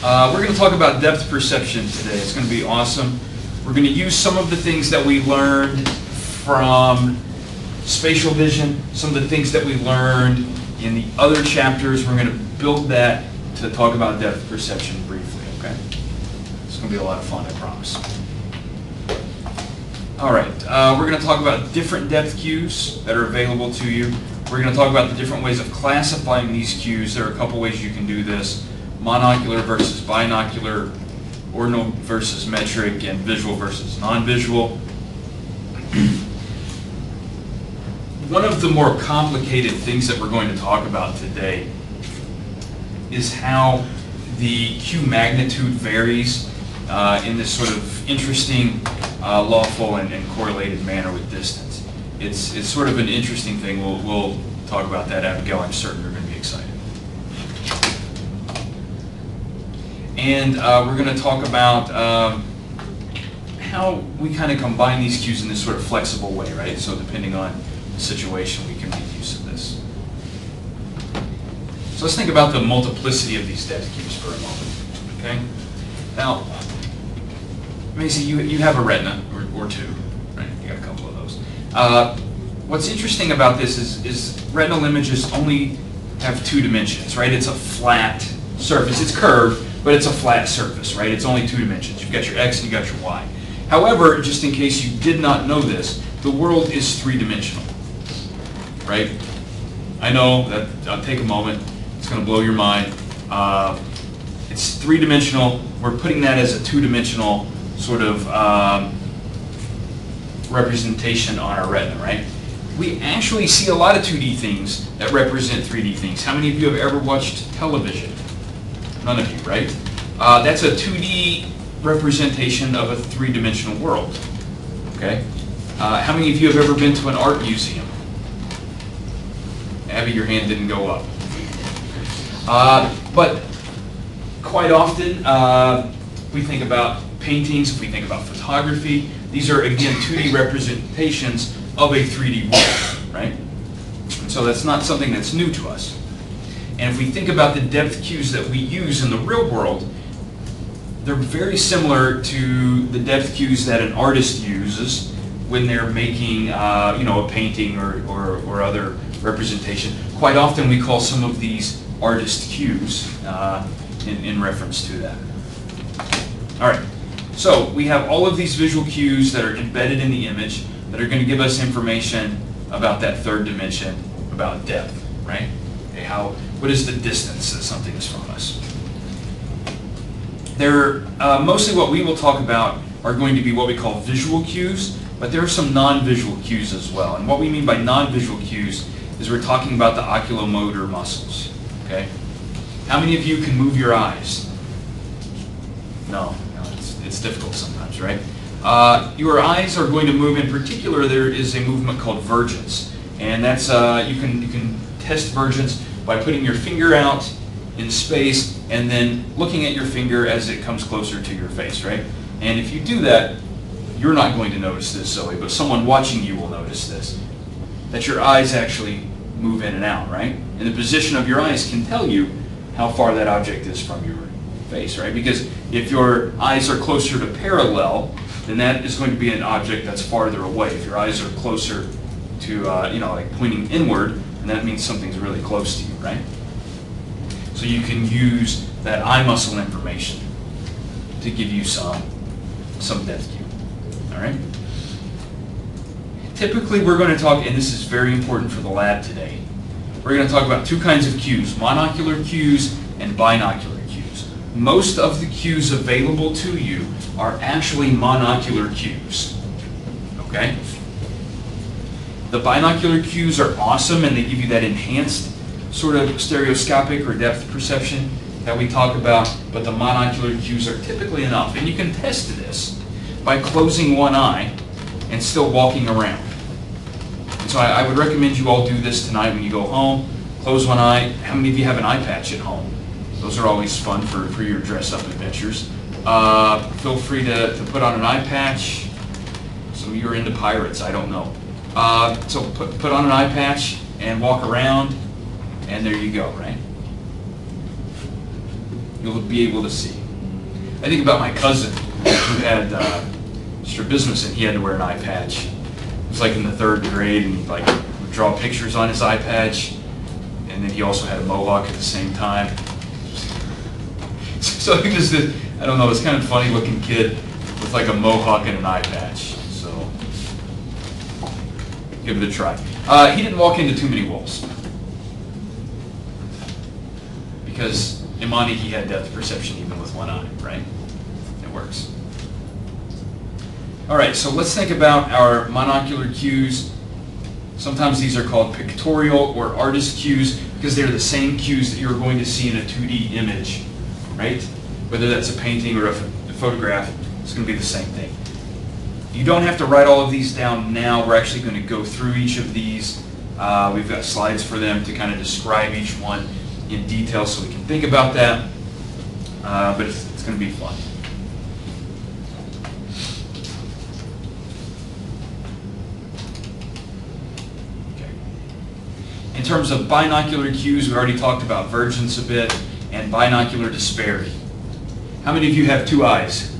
We're going to talk about depth perception today. It's going to be awesome. We're going to use some of the things that we learned from spatial vision, some of the things that we learned in the other chapters. We're going to build that to talk about depth perception briefly, okay? It's going to be a lot of fun, I promise. All right, we're going to talk about different depth cues that are available to you. We're going to talk about the different ways of classifying these cues. There are a couple ways you can do this. Monocular versus binocular, ordinal versus metric, and visual versus non-visual. One of the more complicated things that we're going to talk about today is how the cue magnitude varies in this sort of interesting, lawful, and correlated manner with distance. It's sort of an interesting thing. We'll talk about that, Abigail. I'm certain you're going to be excited. And we're going to talk about how we kind of combine these cues in this sort of flexible way, right? So depending on the situation, we can make use of this. So let's think about the multiplicity of these depth cues for a moment, okay? Now, Macy, you have a retina, or two, right? You got a couple of those. What's interesting about this is retinal images only have two dimensions, right? It's a flat surface. It's curved, but it's a flat surface, right? It's only two dimensions. You've got your X and you've got your Y. However, just in case you did not know this, the world is three-dimensional, right? I know that, I'll take a moment. It's going to blow your mind. It's three-dimensional. We're putting that as a two-dimensional sort of representation on our retina, right? We actually see a lot of 2D things that represent 3D things. How many of you have ever watched television? None of you, right? That's a 2D representation of a three-dimensional world, okay? How many of you have ever been to an art museum? Abby, your hand didn't go up. But quite often, we think about paintings, we think about photography. These are, again, 2D representations of a 3D world, right? And so that's not something that's new to us. And if we think about the depth cues that we use in the real world, they're very similar to the depth cues that an artist uses when they're making, a painting or other representation. Quite often we call some of these artist cues in reference to that. All right, so we have all of these visual cues that are embedded in the image that are going to give us information about that third dimension, about depth, right? Okay, what is the distance that something is from us? Mostly what we will talk about are going to be what we call visual cues, but there are some non-visual cues as well. And what we mean by non-visual cues is we're talking about the oculomotor muscles, okay? How many of you can move your eyes? No, it's difficult sometimes, right? Your eyes are going to move. In particular, there is a movement called vergence, and that's you can test vergence by putting your finger out in space and then looking at your finger as it comes closer to your face, right? And if you do that, you're not going to notice this, Zoe, but someone watching you will notice this, that your eyes actually move in and out, right? And the position of your eyes can tell you how far that object is from your face, right? Because if your eyes are closer to parallel, then that is going to be an object that's farther away. If your eyes are closer to, like pointing inward, then that means something's really close to you, right? So you can use that eye muscle information to give you some depth cue, all right? Typically we're going to talk, and this is very important for the lab today, we're going to talk about two kinds of cues, monocular cues and binocular cues. Most of the cues available to you are actually monocular cues, okay? The binocular cues are awesome and they give you that enhanced sort of stereoscopic or depth perception that we talk about, but the monocular cues are typically enough. And you can test this by closing one eye and still walking around. And so I would recommend you all do this tonight when you go home. Close one eye. How many of you have an eye patch at home? Those are always fun for your dress-up adventures. Feel free to put on an eye patch. Some of you are into pirates, I don't know. So put on an eye patch and walk around, and there you go, right? you'll be able to see. I think about my cousin who had strabismus and he had to wear an eye patch. It was like in the 3rd grade, and he like would draw pictures on his eye patch, and then he also had a mohawk at the same time. So he was this, I don't know, this kind of funny looking kid with like a mohawk and an eye patch. So give it a try. He didn't walk into too many walls because Imani, he had depth perception even with one eye, right? It works. All right, so let's think about our monocular cues. Sometimes these are called pictorial or artist cues because they're the same cues that you're going to see in a 2D image, right? Whether that's a painting or a photograph, it's going to be the same thing. You don't have to write all of these down now. We're actually going to go through each of these. We've got slides for them to kind of describe each one in detail so we can think about that. But it's going to be fun. Okay. In terms of binocular cues, we already talked about vergence a bit and binocular disparity. How many of you have 2 eyes?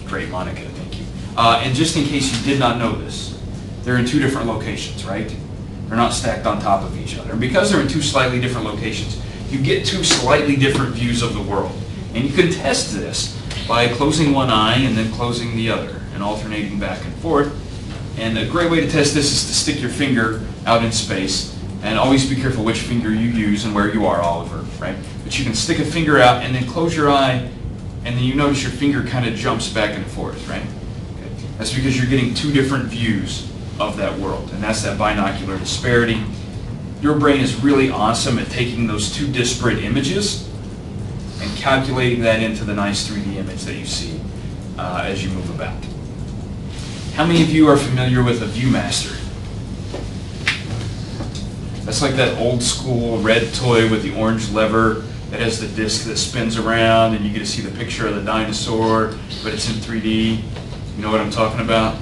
Great, Monica, thank you. And just in case you did not know this, they're in 2 different locations, right? They're not stacked on top of each other. And because they're in 2 slightly different locations, you get 2 slightly different views of the world. And you can test this by closing one eye and then closing the other and alternating back and forth. And a great way to test this is to stick your finger out in space. And always be careful which finger you use and where you are, Oliver, right? But you can stick a finger out and then close your eye, and then you notice your finger kind of jumps back and forth, right? Okay. That's because you're getting 2 different views of that world, and that's that binocular disparity. Your brain is really awesome at taking those 2 disparate images and calculating that into the nice 3D image that you see as you move about. How many of you are familiar with a ViewMaster? That's like that old school red toy with the orange lever that has the disc that spins around and you get to see the picture of the dinosaur, but it's in 3D. You know what I'm talking about?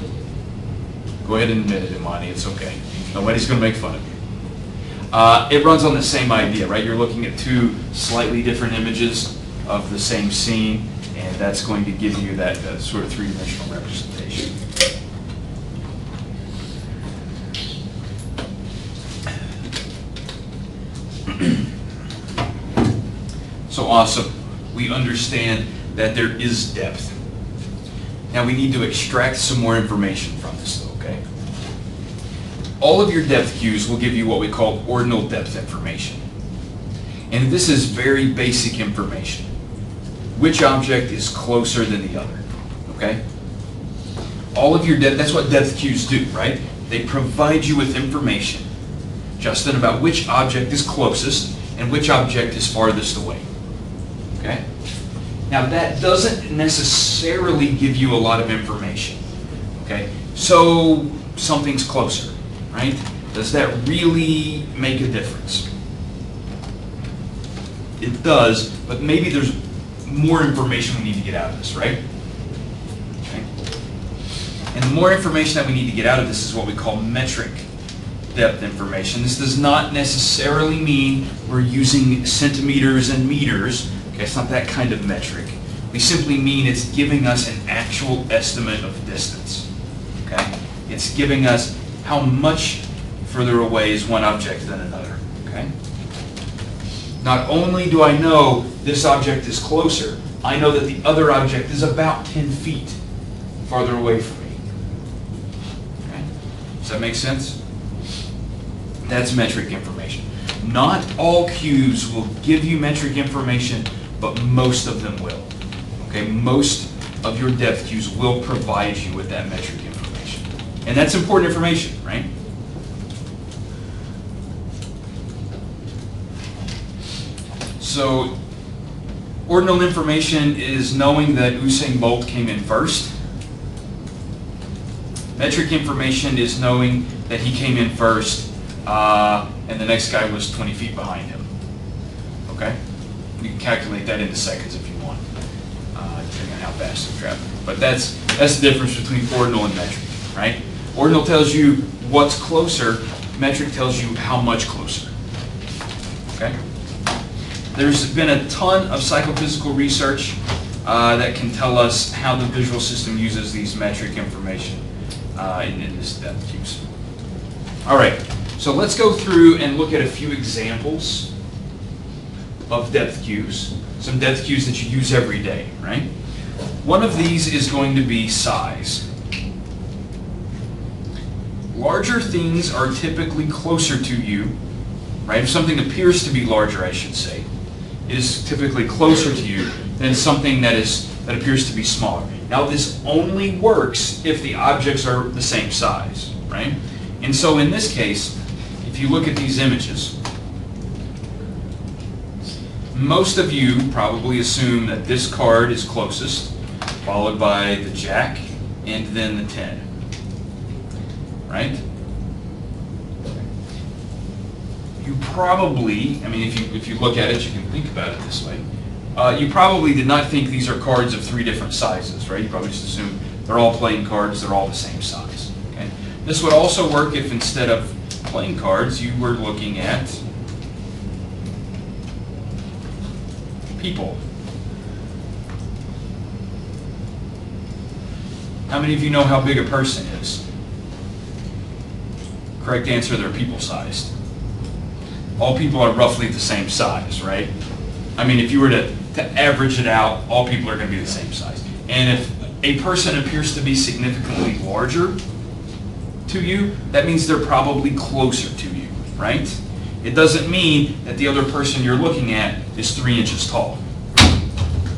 Go ahead and admit it, Imani, it's okay. Nobody's going to make fun of you. It runs on the same idea, right? You're looking at 2 slightly different images of the same scene, and that's going to give you that sort of 3-dimensional representation. So awesome. We understand that there is depth. Now we need to extract some more information from this, though, okay? All of your depth cues will give you what we call ordinal depth information. And this is very basic information. Which object is closer than the other, okay? All of your depth, that's what depth cues do, right? They provide you with information, Justin, about which object is closest and which object is farthest away. Okay? Now that doesn't necessarily give you a lot of information. Okay? So something's closer, right? Does that really make a difference? It does, but maybe there's more information we need to get out of this, right? Okay? And the more information that we need to get out of this is what we call metric depth information. This does not necessarily mean we're using centimeters and meters. Okay, it's not that kind of metric. We simply mean it's giving us an actual estimate of distance. Okay? It's giving us how much further away is one object than another. Okay? Not only do I know this object is closer, I know that the other object is about 10 feet farther away from me. Okay? Does that make sense? That's metric information. Not all cues will give you metric information, but most of them will. Okay, most of your depth cues will provide you with that metric information. And that's important information, right? So, ordinal information is knowing that Usain Bolt came in first. Metric information is knowing that he came in first and the next guy was 20 feet behind him. Okay? You can calculate that into seconds if you want, depending on how fast they're traveling. But that's the difference between ordinal and metric, right? Ordinal tells you what's closer. Metric tells you how much closer. Okay? There's been a ton of psychophysical research that can tell us how the visual system uses these metric information in this depth cubes. All right, so let's go through and look at a few examples of depth cubes, some depth cubes that you use every day, right? One of these is going to be size. Larger things are typically closer to you, right? If something appears to be larger, I should say, it is typically closer to you than something that appears to be smaller. Now, this only works if the objects are the same size, right? And so in this case, if you look at these images, most of you probably assume that this card is closest, followed by the jack, and then the 10, right? You probably, I mean, if you look at it, you can think about it this way. You probably did not think these are cards of 3 different sizes, right? You probably just assume they're all playing cards, they're all the same size. Okay? This would also work if instead of playing cards, you were looking at people. How many of you know how big a person is? Correct answer, they're people-sized. All people are roughly the same size, right? I mean, if you were to average it out, all people are going to be the same size. And if a person appears to be significantly larger to you, that means they're probably closer to you, right? It doesn't mean that the other person you're looking at is 3 inches tall,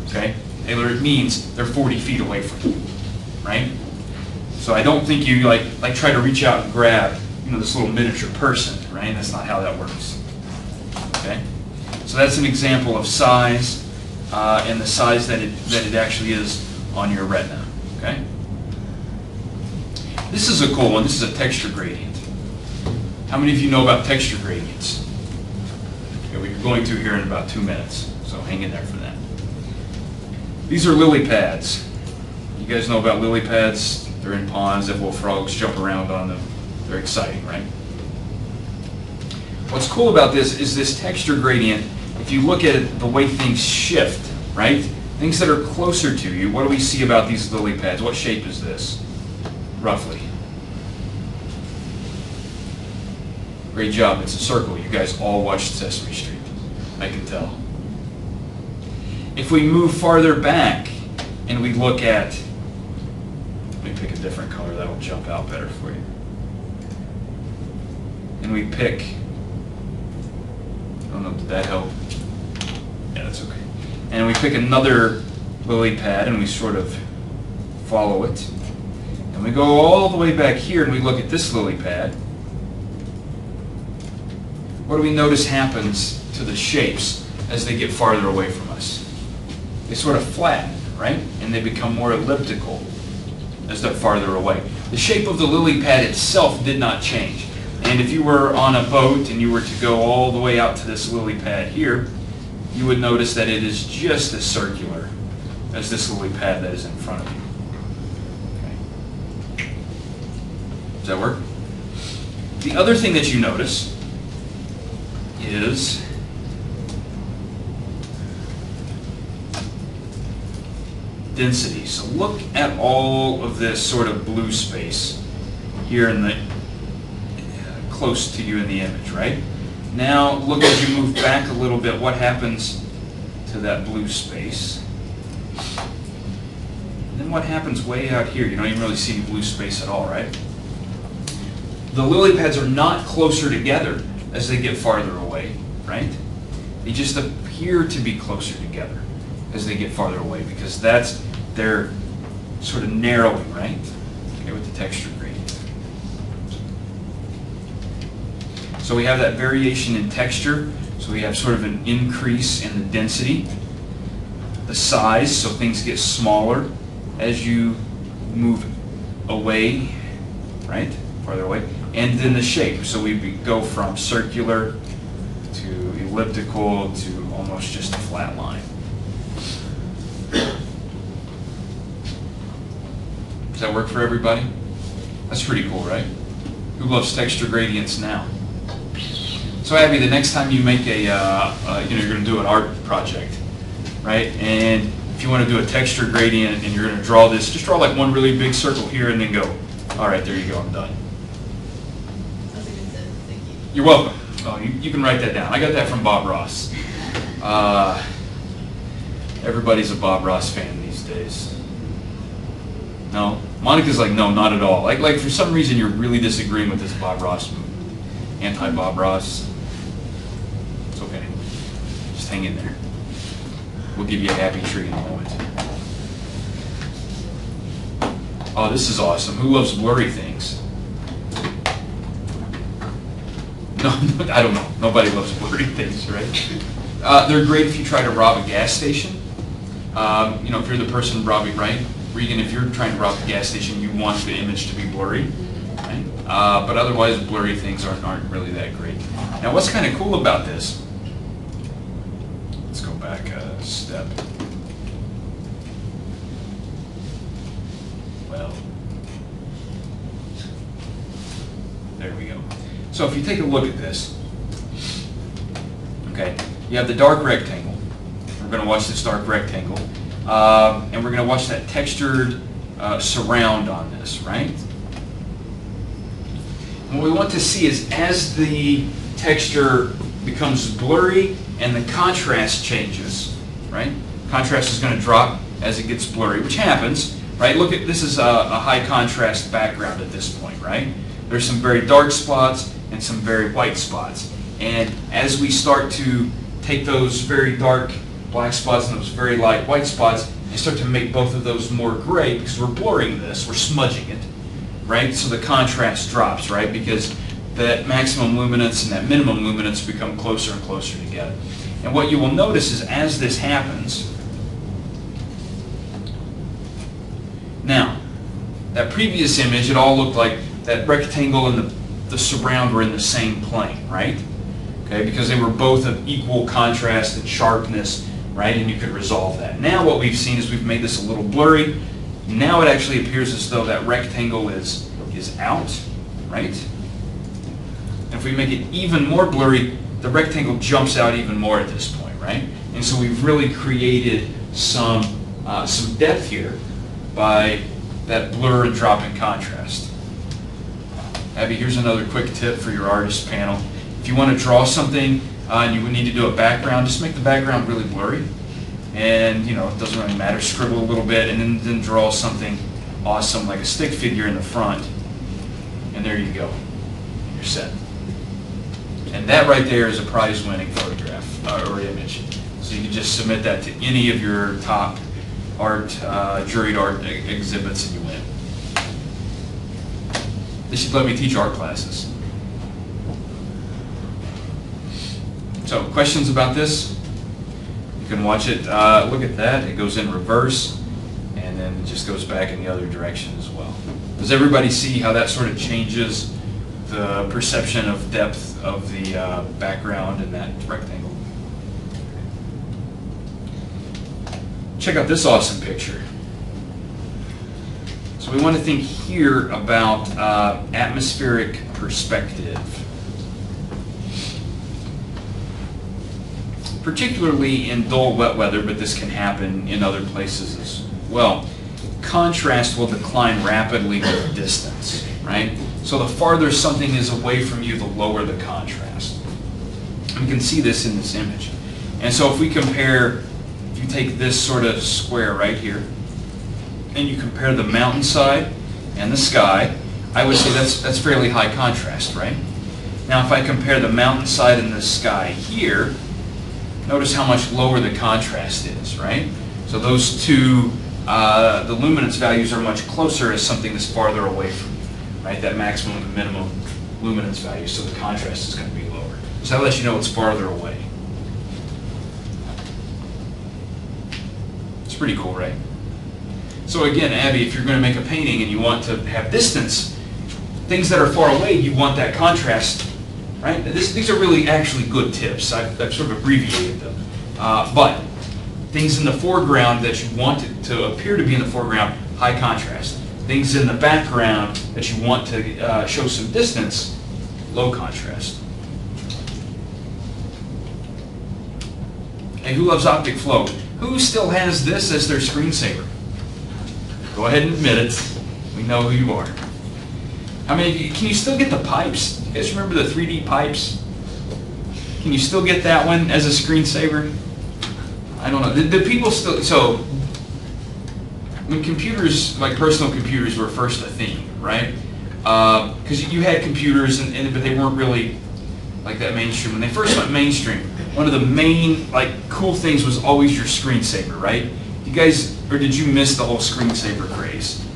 okay? It means they're 40 feet away from you, right? So I don't think you like try to reach out and grab, this little miniature person, right? That's not how that works. Okay, so that's an example of size and the size that it actually is on your retina. Okay, this is a cool one. This is a texture gradient. How many of you know about texture gradients? Okay, we're going to here in about 2 minutes, so hang in there for that. These are lily pads. You guys know about lily pads? They're in ponds that little frogs jump around on them. They're exciting, right? What's cool about this is this texture gradient. If you look at it, the way things shift, right? Things that are closer to you, what do we see about these lily pads? What shape is this, roughly? Great job, it's a circle. You guys all watched Sesame Street, I can tell. If we move farther back and we look at, let me pick a different color, that'll jump out better for you. And we pick, I don't know, did that help? Yeah, that's okay. And we pick another lily pad and we sort of follow it. And we go all the way back here and we look at this lily pad. What do we notice happens to the shapes as they get farther away from us? They sort of flatten, right? And they become more elliptical as they're farther away. The shape of the lily pad itself did not change. And if you were on a boat and you were to go all the way out to this lily pad here, you would notice that it is just as circular as this lily pad that is in front of you. Okay. Does that work? The other thing that you notice is density. So look at all of this sort of blue space here in the close to you in the image, right? Now look as you move back a little bit, what happens to that blue space? And then what happens way out here? You don't even really see any blue space at all, right? The lily pads are not closer together as they get farther away, right? They just appear to be closer together as they get farther away because they're sort of narrowing, right? Okay, with the texture gradient. So we have that variation in texture. So we have sort of an increase in the density, the size, so things get smaller as you move away, right? Farther away. And then the shape. So we go from circular to elliptical to almost just a flat line. Does that work for everybody? That's pretty cool, right? Who loves texture gradients now? So Abby, the next time you make a, you're going to do an art project, right? And if you want to do a texture gradient and you're going to draw this, just draw like one really big circle here and then go, all right, there you go, I'm done. That's a good tip. Thank you. You're welcome. Oh, you can write that down. I got that from Bob Ross. Everybody's a Bob Ross fan these days. No? Monica's like, no, not at all. Like for some reason you're really disagreeing with this Bob Ross movement. Anti-Bob Ross. It's okay. Just hang in there. We'll give you a happy tree in a moment. Oh, this is awesome. Who loves blurry things? No, I don't know. Nobody loves blurry things, right? They're great if you try to rob a gas station. If you're the person robbing, right? Regan, if you're trying to rob a gas station, you want the image to be blurry, right? But otherwise, blurry things aren't really that great. Now, what's kind of cool about this? Let's go back a step. Well, there we go. So if you take a look at this, okay, you have the dark rectangle. We're going to watch this dark rectangle. And we're going to watch that textured surround on this, right? And what we want to see is as the texture becomes blurry and the contrast changes, right? Contrast is going to drop as it gets blurry, which happens, right? Look at, this is a high contrast background at this point, right? There's some very dark spots and some very white spots. And as we start to take those very dark black spots and those very light white spots and start to make both of those more gray, because we're blurring this, we're smudging it, right? So the contrast drops, right? Because that maximum luminance and that minimum luminance become closer and closer together. And what you will notice is as this happens, now, that previous image, it all looked like that rectangle and the surround were in the same plane, right? Okay, because they were both of equal contrast and sharpness, right? And you could resolve that. Now what we've seen is we've made this a little blurry. Now it actually appears as though that rectangle is out, right? And if we make it even more blurry, the rectangle jumps out even more at this point, right? And so we've really created some depth here by that blur and drop in contrast. Abby, here's another quick tip for your artist panel. If you want to draw something and you need to do a background, just make the background really blurry. And, it doesn't really matter, scribble a little bit, and then draw something awesome like a stick figure in the front. And there you go. You're set. And that right there is a prize-winning photograph or image. So you can just submit that to any of your top art, juried art exhibits and you win. They should let me teach art classes. So, questions about this? You can watch it, look at that, it goes in reverse, and then it just goes back in the other direction as well. Does everybody see how that sort of changes the perception of depth of the background in that rectangle? Check out this awesome picture. So we want to think here about atmospheric perspective. Particularly in dull wet weather, but this can happen in other places as well. Contrast will decline rapidly with distance, right? So the farther something is away from you, the lower the contrast. You can see this in this image. And so if we compare, if you take this sort of square right here, and you compare the mountainside and the sky, I would say that's fairly high contrast, right? Now if I compare the mountainside and the sky here, notice how much lower the contrast is, right? So those two, the luminance values are much closer as something that's farther away from you, right? That maximum and minimum luminance value, so the contrast is going to be lower. So that lets you know it's farther away. It's pretty cool, right? So again, Abby, if you're going to make a painting and you want to have distance, things that are far away, you want that contrast, right? These are really actually good tips. I've sort of abbreviated them. But things in the foreground that you want to appear to be in the foreground, high contrast. Things in the background that you want to show some distance, low contrast. Hey, who loves optic flow? Who still has this as their screensaver? Go ahead and admit it. We know who you are. I mean, can you still get the pipes? You guys remember the 3D pipes? Can you still get that one as a screensaver? I don't know. The people still, so when computers, like personal computers, were first a thing, right? Because you had computers, but they weren't really like that mainstream. When they first went mainstream, one of the main cool things was always your screensaver, right? You guys, or did you miss the whole screensaver craze?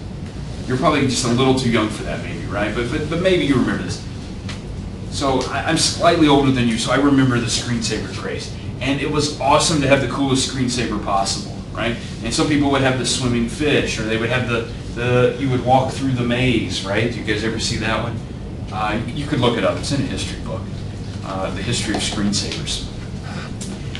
You're probably just a little too young for that, maybe, right? But maybe you remember this. So I'm slightly older than you, so I remember the screensaver craze. And it was awesome to have the coolest screensaver possible, right? And some people would have the swimming fish, or they would have you would walk through the maze, right? Do you guys ever see that one? You could look it up. It's in a history book, the history of screensavers.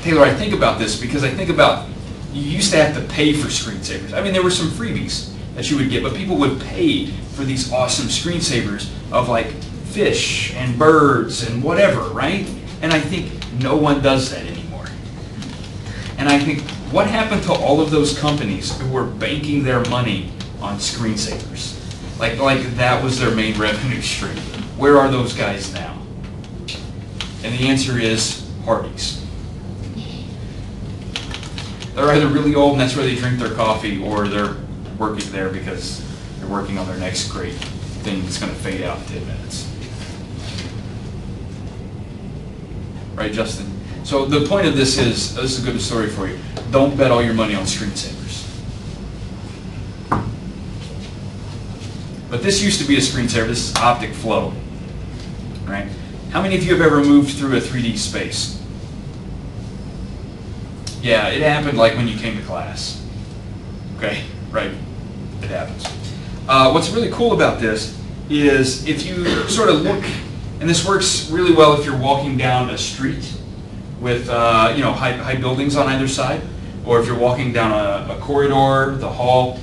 Taylor, I think about this because I think about, you used to have to pay for screensavers. I mean, there were some freebies that you would get, but people would pay for these awesome screensavers of like fish and birds and whatever, right? And I think no one does that anymore. And I think, what happened to all of those companies who were banking their money on screensavers? Like that was their main revenue stream. Where are those guys now? And the answer is Hardee's. They're either really old and that's where they drink their coffee, or they're working there because they're working on their next great thing that's going to fade out in 10 minutes. Right, Justin? So the point of this is a good story for you. Don't bet all your money on screensavers. But this used to be a screensaver. This is optic flow. Right? How many of you have ever moved through a 3D space? Yeah, it happened like when you came to class. Okay, right, it happens. What's really cool about this is if you sort of look, and this works really well if you're walking down a street with high buildings on either side, or if you're walking down a corridor, the hall,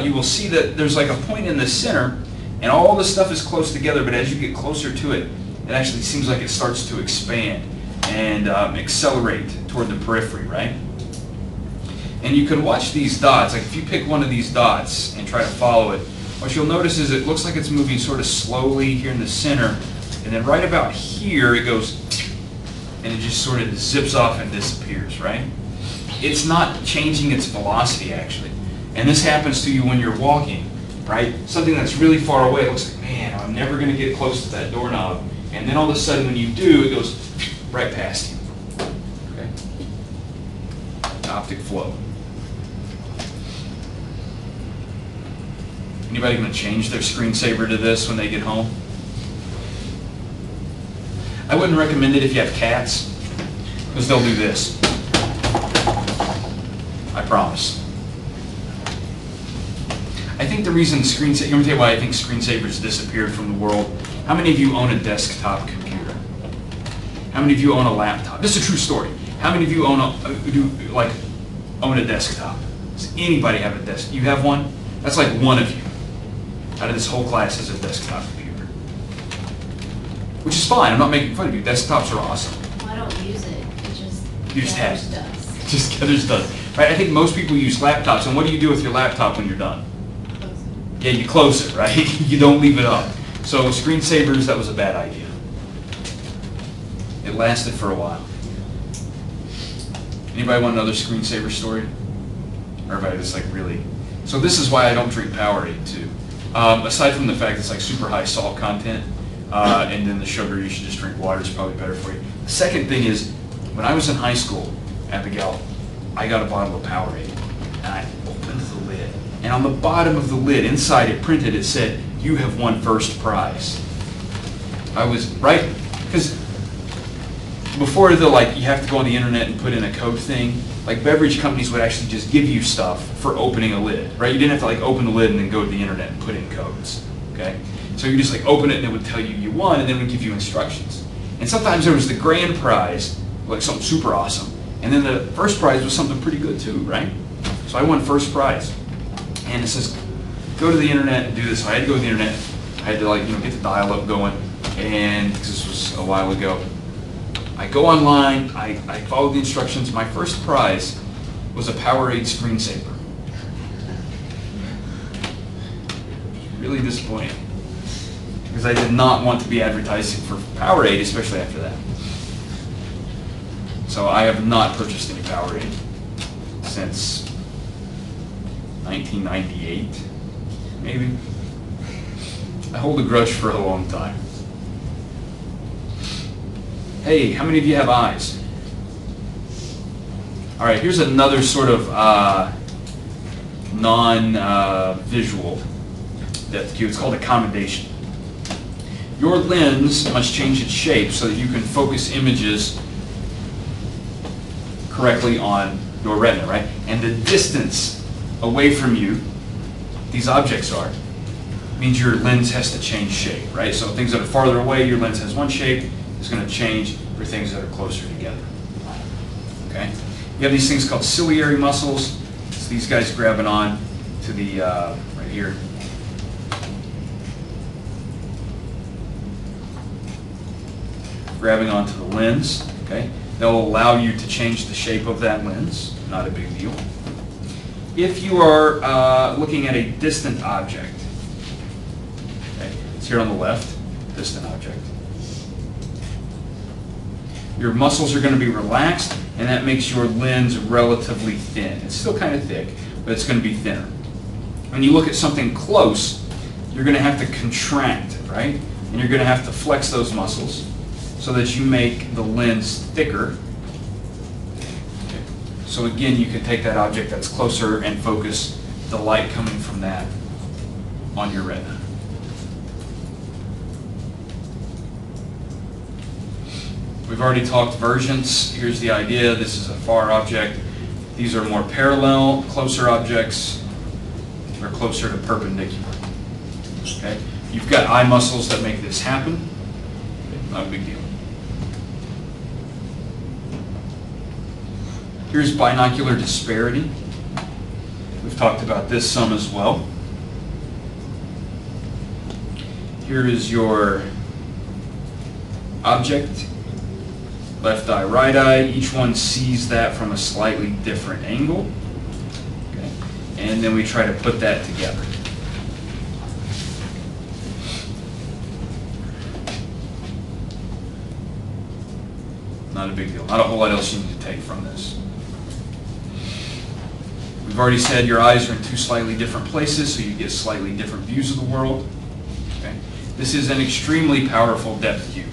you will see that there's like a point in the center, and all the stuff is close together, but as you get closer to it, it actually seems like it starts to expand and accelerate toward the periphery, right? And you can watch these dots. Like if you pick one of these dots and try to follow it, what you'll notice is it looks like it's moving sort of slowly here in the center, and then right about here it goes, and it just sort of zips off and disappears, right? It's not changing its velocity actually. And this happens to you when you're walking, right? Something that's really far away, it looks like, man, I'm never going to get close to that doorknob. And then all of a sudden when you do, it goes right past you. Okay? Optic flow. Anybody going to change their screensaver to this when they get home? I wouldn't recommend it if you have cats, because they'll do this. I promise. I think the reason screensaver, I'm going to tell you why I think screensavers disappeared from the world. How many of you own a desktop computer? How many of you own a laptop? This is a true story. How many of you own a desktop? Does anybody have a desk? You have one? That's like one of you out of this whole class has a desktop computer. Which is fine, I'm not making fun of you. Desktops are awesome. Well, I don't use it, it just You just have gathers it. dust. It just gathers dust. Right? I think most people use laptops, and what do you do with your laptop when you're done? Close it. Yeah, you close it, right? You don't leave it up. So screensavers, that was a bad idea. It lasted for a while. Anybody want another screensaver story? Or everybody just like really... So this is why I don't drink Powerade too. Aside from the fact it's like super high salt content, and then the sugar, you should just drink water, it's probably better for you. The second thing is, when I was in high school, Abigail, I got a bottle of Powerade, and I opened the lid. And on the bottom of the lid, inside it printed, it said, "You have won first prize." I was, right? Because before the you have to go on the internet and put in a code thing, like beverage companies would actually just give you stuff for opening a lid, right? You didn't have to open the lid and then go to the internet and put in codes, okay? So you just open it and it would tell you you won, and then it would give you instructions. And sometimes there was the grand prize, like something super awesome, and then the first prize was something pretty good too, right? So I won first prize. And it says, go to the internet and do this. So I had to go to the internet. I had to get the dial-up going, and because this was a while ago. I go online, I follow the instructions. My first prize was a Powerade screensaver. Really disappointing, because I did not want to be advertising for Powerade, especially after that. So I have not purchased any Powerade since 1998, maybe. I hold a grudge for a long time. Hey, how many of you have eyes? All right, here's another sort of non-visual depth cue. It's called accommodation. Your lens must change its shape so that you can focus images correctly on your retina, right? And the distance away from you, these objects are, means your lens has to change shape, right? So things that are farther away, your lens has one shape. It's going to change for things that are closer together. Okay? You have these things called ciliary muscles. So these guys grabbing on to the, right here. Grabbing onto the lens, okay? They'll allow you to change the shape of that lens, not a big deal. If you are looking at a distant object, okay, it's here on the left, distant object. Your muscles are going to be relaxed, and that makes your lens relatively thin. It's still kind of thick, but it's going to be thinner. When you look at something close, you're going to have to contract it, right? And you're going to have to flex those muscles so that you make the lens thicker. Okay. So again, you can take that object that's closer and focus the light coming from that on your retina. We've already talked versions. Here's the idea. This is a far object. These are more parallel. Closer objects are closer to perpendicular. Okay? You've got eye muscles that make this happen. Not a big deal. Here's binocular disparity. We've talked about this some as well. Here is your object. Left eye, right eye. Each one sees that from a slightly different angle. Okay. And then we try to put that together. Not a big deal. Not a whole lot else you need to take from this. We've already said your eyes are in two slightly different places, so you get slightly different views of the world. Okay. This is an extremely powerful depth cue.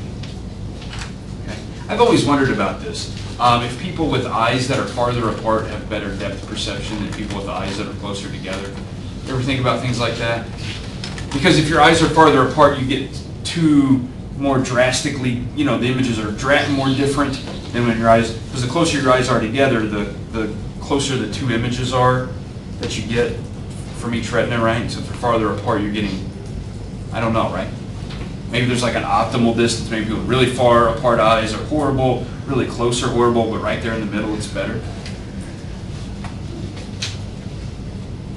I've always wondered about this. If people with eyes that are farther apart have better depth perception than people with eyes that are closer together. You ever think about things like that? Because if your eyes are farther apart, you get two more drastically, the images are more different than when your eyes, because the closer your eyes are together, the closer the two images are that you get from each retina, right? So if they're farther apart, you're getting, I don't know, right? Maybe there's like an optimal distance. Maybe with really far apart eyes are horrible, really close are horrible, but right there in the middle it's better.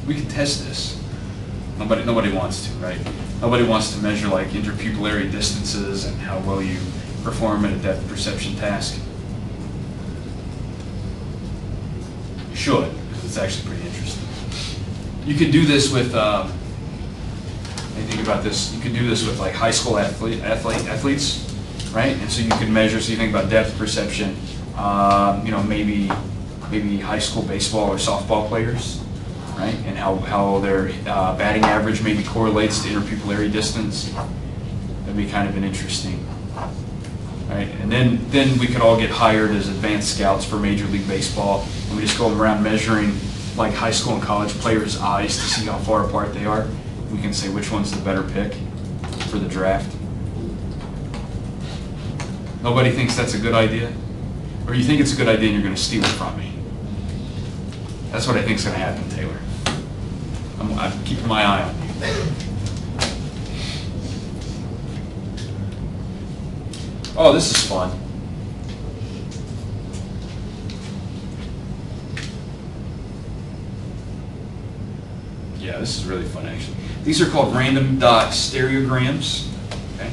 We can test this. Nobody wants to, right? Nobody wants to measure like interpupillary distances and how well you perform in a depth perception task. You should, because it's actually pretty interesting. You could do this with think about this, you could do this with like high school athletes, right? And so you could measure, so you think about depth perception, maybe high school baseball or softball players, right? And how their batting average maybe correlates to interpupillary distance. That'd be kind of an interesting, right? And then we could all get hired as advanced scouts for Major League Baseball, and we just go around measuring like high school and college players' eyes to see how far apart they are. We can say which one's the better pick for the draft. Nobody thinks that's a good idea? Or you think it's a good idea and you're going to steal it from me? That's what I think is going to happen, Taylor. I'm keeping my eye on you. Oh, this is fun. Yeah, this is really fun, actually. These are called random dot stereograms. Okay.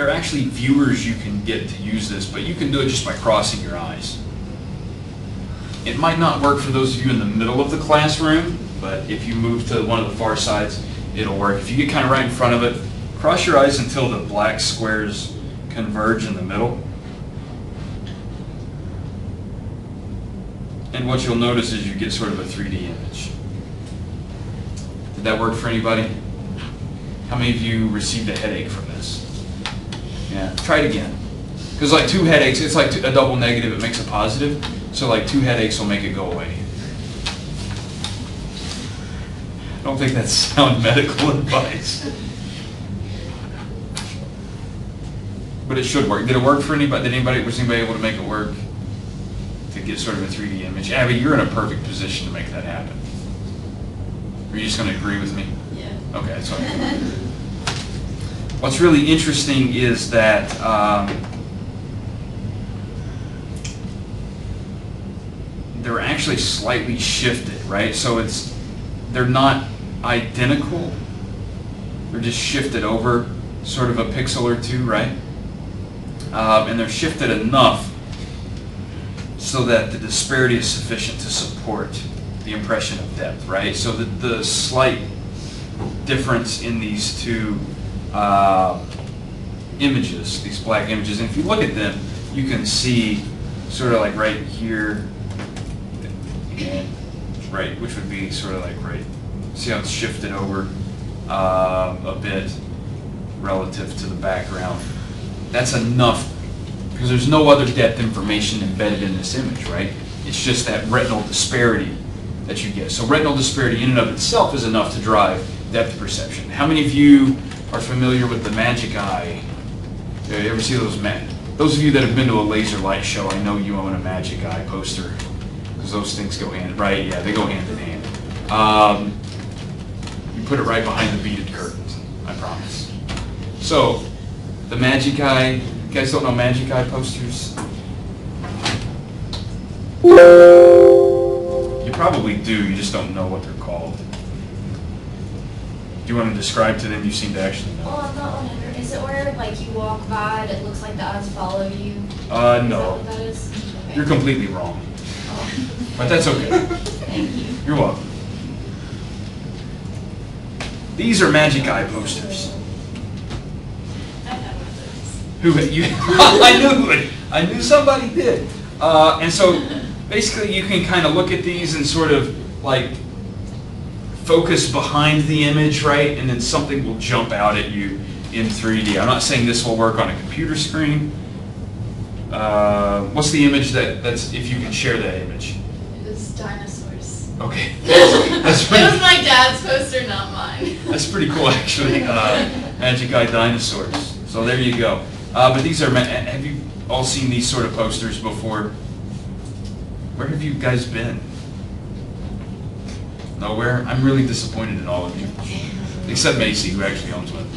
there are actually viewers you can get to use this, but you can do it just by crossing your eyes. It might not work for those of you in the middle of the classroom, but if you move to one of the far sides, it'll work. If you get kind of right in front of it, cross your eyes until the black squares converge in the middle. And what you'll notice is you get sort of a 3D image. Did that work for anybody? How many of you received a headache from this? Yeah, try it again. Because like 2 headaches, it's like a double negative, it makes a positive. So like 2 headaches will make it go away. I don't think that's sound medical advice. But it should work. Did it work for anybody? Was anybody able to make it work? To get sort of a 3D image? Abby, you're in a perfect position to make that happen. Are you just going to agree with me? Yeah. Okay, that's fine. What's really interesting is that they're actually slightly shifted, right? So they're not identical. They're just shifted over sort of a pixel or 2, right? And they're shifted enough so that the disparity is sufficient to support the impression of depth, right? So the slight difference in these 2 images, these black images, and if you look at them, you can see sort of like right here, and right, which would be sort of like right. See how it's shifted over a bit relative to the background. That's enough, because there's no other depth information embedded in this image, right? It's just that retinal disparity that you get. So retinal disparity in and of itself is enough to drive depth perception. How many of you are familiar with the magic eye? You ever see those? Those of you that have been to a laser light show, I know you own a magic eye poster, because those things go hand, right? Yeah, they go hand in hand. You put it right behind the beaded curtains, I promise. So, the magic eye, you guys don't know magic eye posters? You probably do, you just don't know what they're called. Do you want to describe to them? You seem to actually know. Oh, I'm not 100. Is it where like you walk by and it looks like the eyes follow you? No. Is that what that is? Okay. You're completely wrong. Oh. But that's okay. Thank you. You're welcome. These are magic eye posters. I have one of those. Who you? I knew it. I knew somebody did. And so basically, you can kind of look at these and sort of like focus behind the image, right? And then something will jump out at you in 3D. I'm not saying this will work on a computer screen. What's the image that's if you can share that image? It was dinosaurs. Okay. That's It was my dad's poster, not mine. That's pretty cool, actually. Magic Eye dinosaurs. So there you go. But these are, have you all seen these sort of posters before? Where have you guys been? Nowhere? I'm really disappointed in all of you. Except Macy, who actually owns one.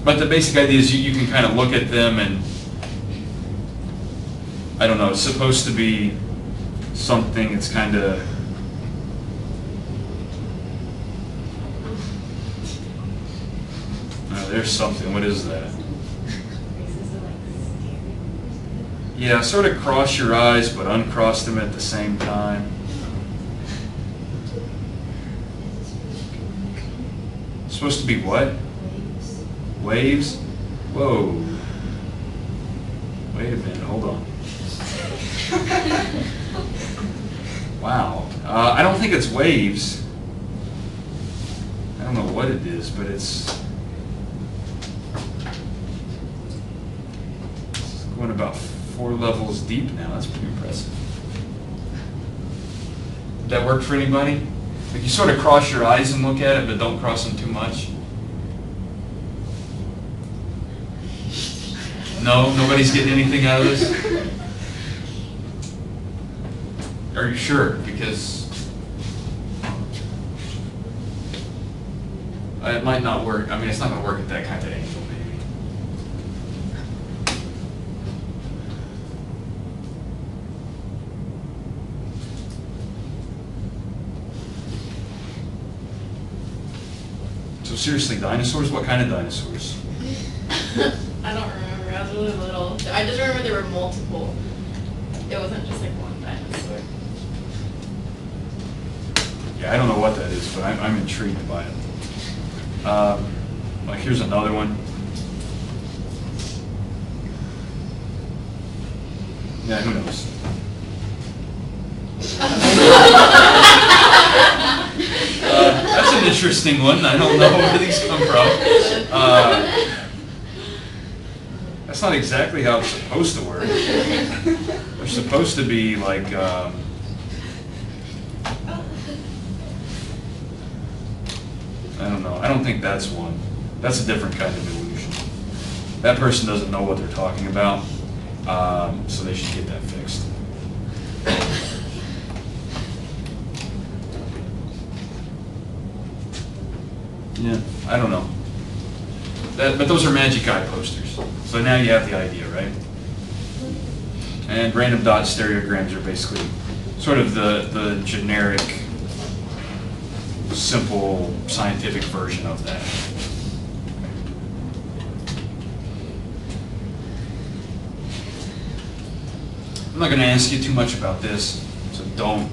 But the basic idea is you can kind of look at them and, I don't know, it's supposed to be something that's kind of, there's something, what is that? Yeah, sort of cross your eyes but uncross them at the same time. It's supposed to be what? Waves? Whoa. Wait a minute, hold on. Wow. I don't think it's waves. I don't know what it is, but it's going about 4 levels deep now. That's pretty impressive. Did that work for anybody? Like you sort of cross your eyes and look at it, but don't cross them too much. No? Nobody's getting anything out of this? Are you sure? Because it might not work. I mean, it's not going to work at that kind of angle, maybe. So So seriously, dinosaurs? What kind of dinosaurs? I don't remember. I was really little. I just remember there were multiple. It wasn't just like one dinosaur. Yeah, I don't know what that is, but I'm intrigued by it. Like here's another one. Yeah, who knows? That's an interesting one. I don't know where these come from. That's not exactly how it's supposed to work. They're supposed to be like, I don't know. I don't think that's one. That's a different kind of illusion. That person doesn't know what they're talking about, so they should get that fixed. Yeah, I don't know. But those are Magic Eye posters. So now you have the idea, right? And random dot stereograms are basically sort of the generic, simple scientific version of that. I'm not going to ask you too much about this, so don't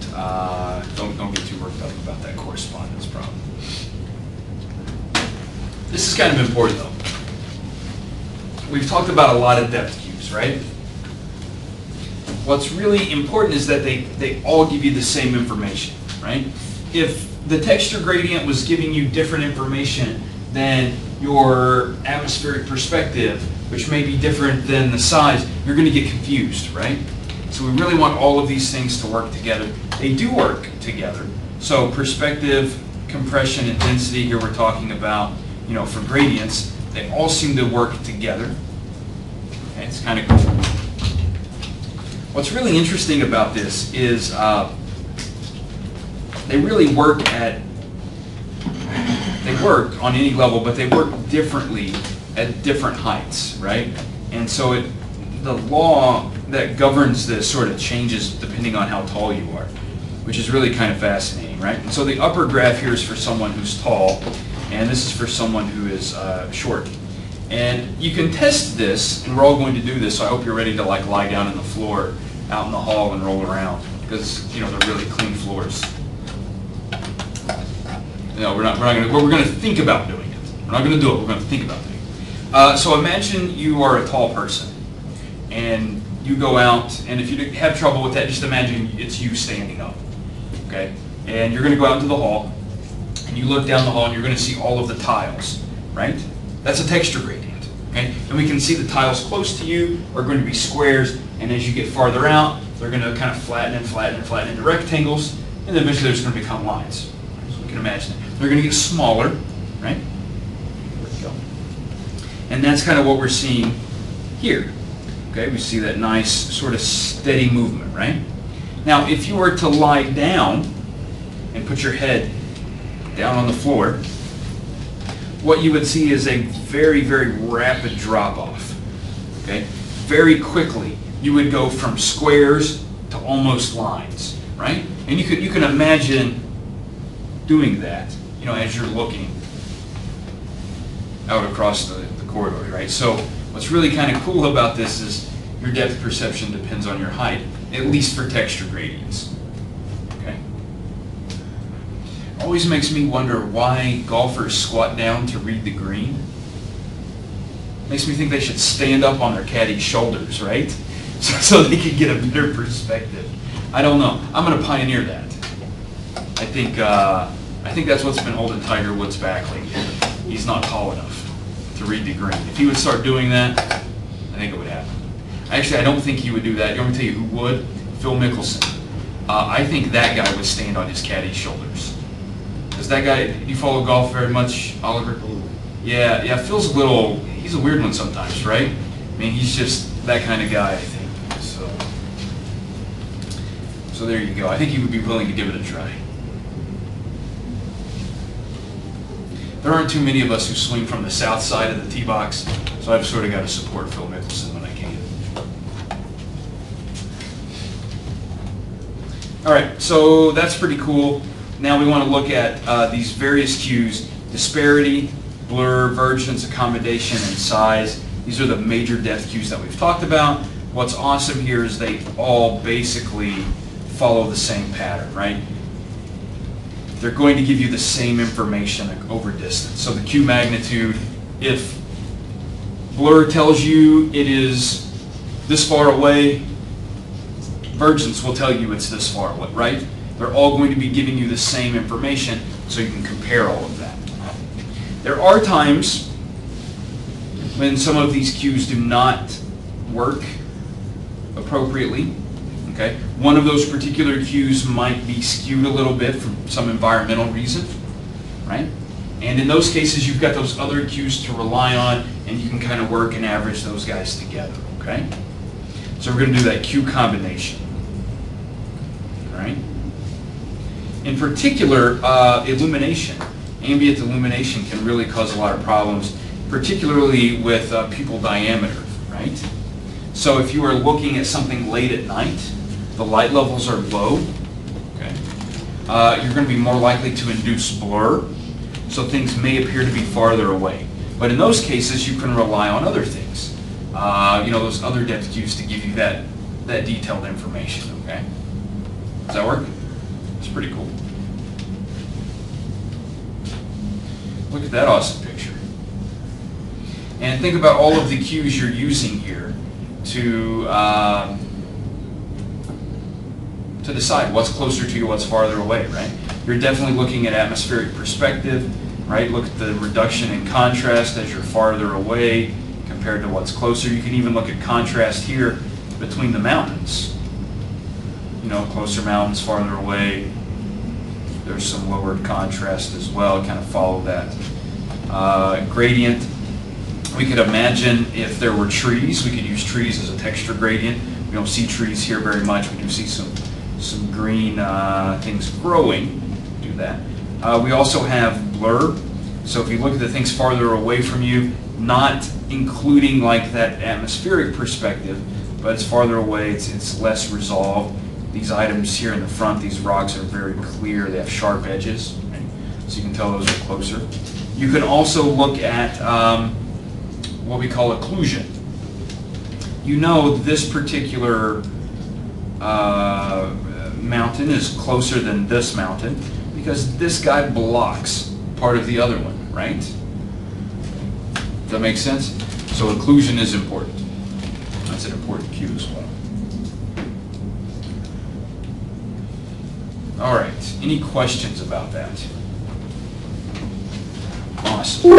get too worked up about that correspondence problem. This is kind of important, though. We've talked about a lot of depth cubes, right? What's really important is that they all give you the same information, right? If the texture gradient was giving you different information than your atmospheric perspective, which may be different than the size, you're going to get confused, right? So we really want all of these things to work together. They do work together. So perspective, compression, and density, here we're talking about, for gradients, they all seem to work together. Okay, it's kind of cool. What's really interesting about this is they really work on any level, but they work differently at different heights, right? And so the law that governs this sort of changes depending on how tall you are, which is really kind of fascinating, right? And so the upper graph here is for someone who's tall, and this is for someone who is short. And you can test this, and we're all going to do this, so I hope you're ready to like lie down on the floor out in the hall and roll around, because they're really clean floors. No, we're going to think about doing it. We're not going to do it, we're going to think about doing it. So imagine you are a tall person, and you go out, and if you have trouble with that, just imagine it's you standing up, okay? And you're going to go out into the hall, and you look down the hall, and you're going to see all of the tiles, right? That's a texture gradient, okay? And we can see the tiles close to you are going to be squares, and as you get farther out, they're going to kind of flatten and flatten and flatten into rectangles, and then eventually they're just going to become lines. So we can imagine it. They're going to get smaller, right? There we go. And that's kind of what we're seeing here. Okay, we see that nice sort of steady movement, right? Now, if you were to lie down and put your head down on the floor, what you would see is a very, very rapid drop-off. Okay, very quickly you would go from squares to almost lines, right? And you can imagine doing that, as you're looking out across the corridor, right? So what's really kind of cool about this is your depth perception depends on your height, at least for texture gradients. Okay. Always makes me wonder why golfers squat down to read the green. Makes me think they should stand up on their caddy's shoulders, right? So they can get a better perspective. I don't know. I'm going to pioneer that. I think that's what's been holding Tiger Woods back lately. He's not tall enough to read the green. If he would start doing that, I think it would happen. Actually, I don't think he would do that. You want me to tell you who would? Phil Mickelson. I think that guy would stand on his caddy's shoulders. Does that guy, do you follow golf very much, Oliver? Yeah, Phil's he's a weird one sometimes, right? I mean, he's just that kind of guy, I think. So there you go. I think he would be willing to give it a try. There aren't too many of us who swing from the south side of the tee box, so I've sort of got to support Phil Mickelson when I can. All right, so that's pretty cool. Now we want to look at these various cues Disparity, blur, divergence, accommodation, and size. These are the major depth cues that we've talked about. What's awesome here is they all basically follow the same pattern, right? They're going to give you the same information over distance. So the cue magnitude, if blur tells you it is this far away, divergence will tell you it's this far away, right? They're all going to be giving you the same information so you can compare all of that. There are times when some of these cues do not work appropriately. Okay? One of those particular cues might be skewed a little bit for some environmental reason, right? And in those cases, you've got those other cues to rely on, and you can kind of work and average those guys together, okay? So we're going to do that cue combination, all right? In particular, illumination, ambient illumination can really cause a lot of problems, particularly with pupil diameter, right? So if you are looking at something late at night, the light levels are low, okay? You're going to be more likely to induce blur, so things may appear to be farther away. But in those cases, you can rely on other things, those other depth cues to give you that detailed information, okay? Does that work? It's pretty cool. Look at that awesome picture. And think about all of the cues you're using here to decide what's closer to you, what's farther away, right? You're definitely looking at atmospheric perspective, right? Look at the reduction in contrast as you're farther away compared to what's closer. You can even look at contrast here between the mountains. You know, closer mountains, farther away. There's some lowered contrast as well, kind of follow that. Gradient. We could imagine if there were trees, we could use trees as a texture gradient. We don't see trees here very much. We do see some green things growing. Do that. We also have blur. So if you look at the things farther away from you, not including like that atmospheric perspective, but it's farther away, it's less resolved. These items here in the front, these rocks are very clear. They have sharp edges, right? So you can tell those are closer. You can also look at what we call occlusion. You know this particular mountain is closer than this mountain because this guy blocks part of the other one, right? Does that make sense? So occlusion is important. That's an important cue as well. All right, any questions about that? Awesome.